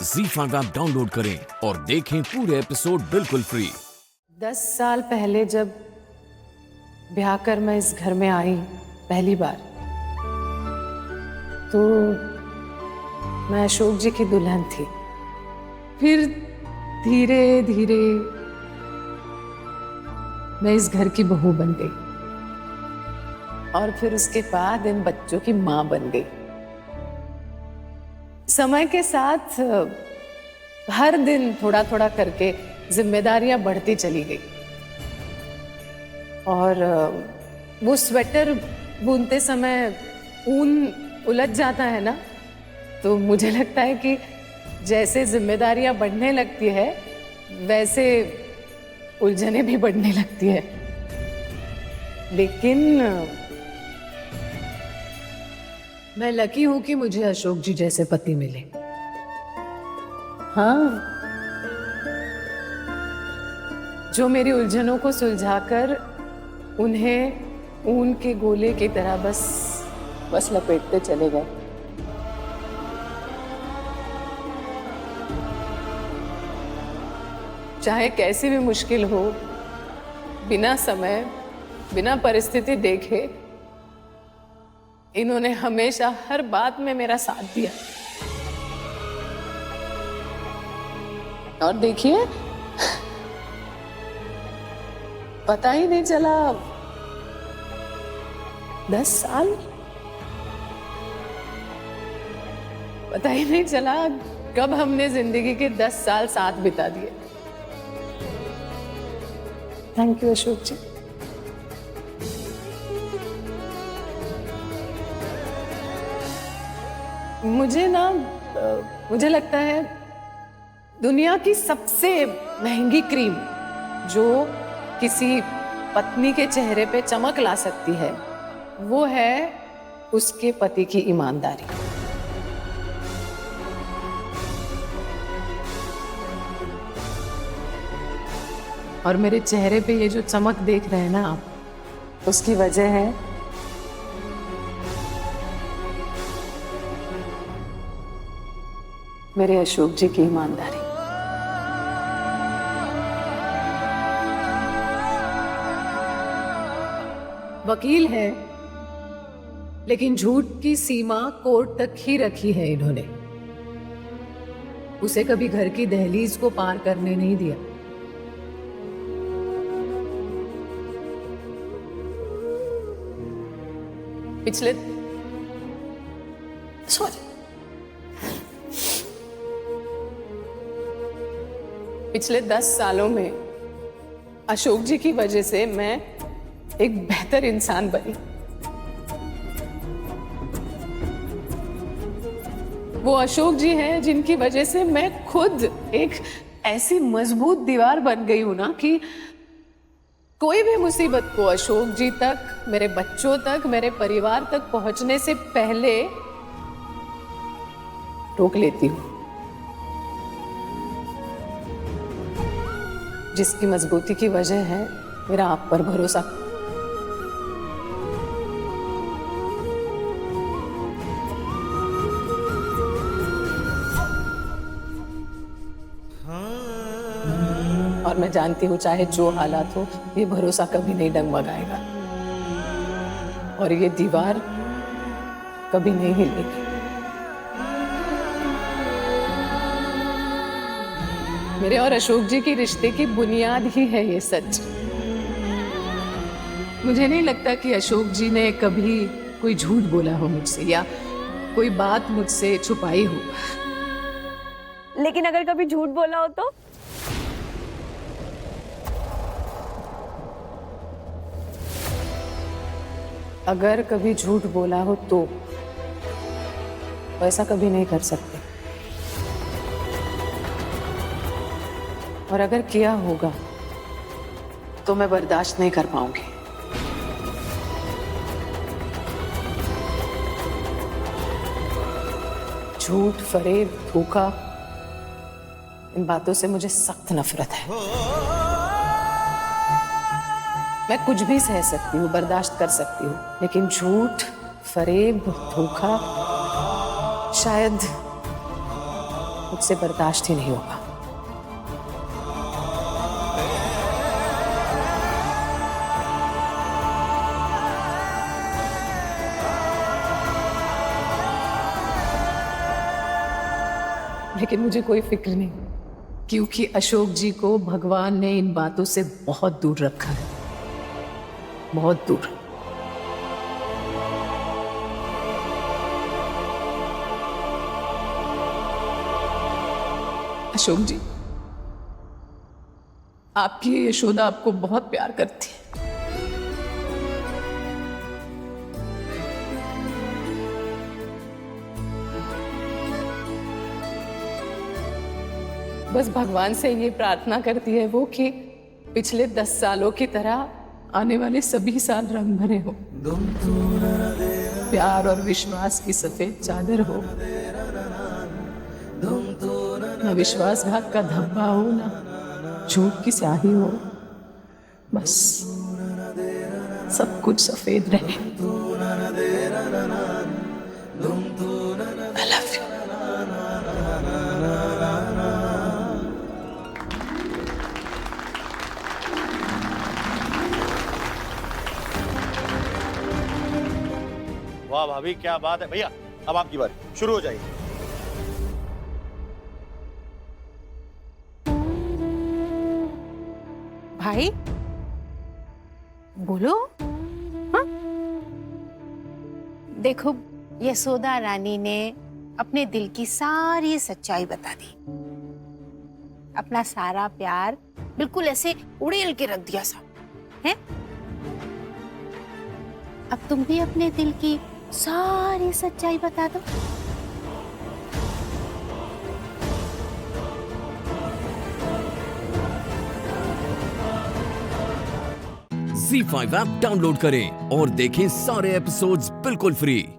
ZEE5 app download करें और देखें पूरे एपिसोड बिल्कुल फ्री। 10 साल पहले जब ब्याह कर मैं इस घर में आई पहली बार, तो मैं अशोक जी की दुल्हन थी। फिर धीरे धीरे मैं इस घर की बहू बन गई और फिर उसके बाद इन बच्चों की मां बन गई। समय के साथ हर दिन थोड़ा थोड़ा करके जिम्मेदारियां बढ़ती चली गई और वो स्वेटर बुनते समय ऊन उलझ जाता है ना, तो मुझे लगता है कि जैसे जिम्मेदारियां बढ़ने लगती है वैसे उलझने भी बढ़ने लगती है। लेकिन मैं लकी हूं कि मुझे अशोक जी जैसे पति मिले। हाँ, जो मेरी उलझनों को सुलझाकर उन्हें ऊन के गोले की तरह बस लपेटते चले गए। चाहे कैसी भी मुश्किल हो, बिना समय, बिना परिस्थिति देखे इन्होंने हमेशा हर बात में मेरा साथ दिया। और देखिए, पता ही नहीं चला 10 साल, पता ही नहीं चला कब हमने जिंदगी के 10 साल साथ बिता दिए। थैंक यू अशोक जी। मुझे लगता है दुनिया की सबसे महंगी क्रीम जो किसी पत्नी के चेहरे पे चमक ला सकती है, वो है उसके पति की ईमानदारी। और मेरे चेहरे पे ये जो चमक देख रहे हैं ना आप, उसकी वजह है मेरे अशोक जी की ईमानदारी। वकील है, लेकिन झूठ की सीमा कोर्ट तक ही रखी है इन्होंने। उसे कभी घर की दहलीज को पार करने नहीं दिया। पिछले 10 सालों में अशोक जी की वजह से मैं एक बेहतर इंसान बनी। वो अशोक जी हैं जिनकी वजह से मैं खुद एक ऐसी मजबूत दीवार बन गई हूं ना कि कोई भी मुसीबत को अशोक जी तक, मेरे बच्चों तक, मेरे परिवार तक पहुंचने से पहले रोक लेती हूं। जिसकी मजबूती की वजह है मेरा आप पर भरोसा। और मैं जानती हूं चाहे जो हालात हो, ये भरोसा कभी नहीं डगमगाएगा और ये दीवार कभी नहीं हिलेगी। मेरे और अशोक जी की रिश्ते की बुनियाद ही है ये सच। मुझे नहीं लगता कि अशोक जी ने कभी कोई झूठ बोला हो मुझसे या कोई बात मुझसे छुपाई हो। लेकिन अगर कभी झूठ बोला हो तो? अगर कभी झूठ बोला हो तो ऐसा कभी नहीं कर सकते, और अगर किया होगा तो मैं बर्दाश्त नहीं कर पाऊंगी। झूठ, फरेब, धोखा, इन बातों से मुझे सख्त नफरत है। मैं कुछ भी सह सकती हूँ, बर्दाश्त कर सकती हूँ, लेकिन झूठ, फरेब, धोखा शायद मुझसे बर्दाश्त ही नहीं होगा। लेकिन मुझे कोई फिक्र नहीं, क्योंकि अशोक जी को भगवान ने इन बातों से बहुत दूर रखा है, बहुत दूर। अशोक जी, आपकी ये यशोदा आपको बहुत प्यार करती है। बस भगवान से ये प्रार्थना करती है वो कि पिछले 10 सालों की तरह आने वाले सभी साल रंग भरे हो, प्यार और विश्वास की सफेद चादर हो, न विश्वासघात का धब्बा हो, न झूठ की स्याही हो, बस सब कुछ सफेद रहे। I love you. वाह भाभी, क्या बात है। भैया अब आपकी बारी, शुरू हो जाइए। भाई बोलो। हाँ? देखो, यशोदा रानी ने अपने दिल की सारी सच्चाई बता दी, अपना सारा प्यार बिल्कुल ऐसे उड़ेल के रख दिया सब है। अब तुम भी अपने दिल की सारी सच्चाई बता दो। ZEE5 ऐप डाउनलोड करें और देखें सारे एपिसोड्स बिल्कुल फ्री।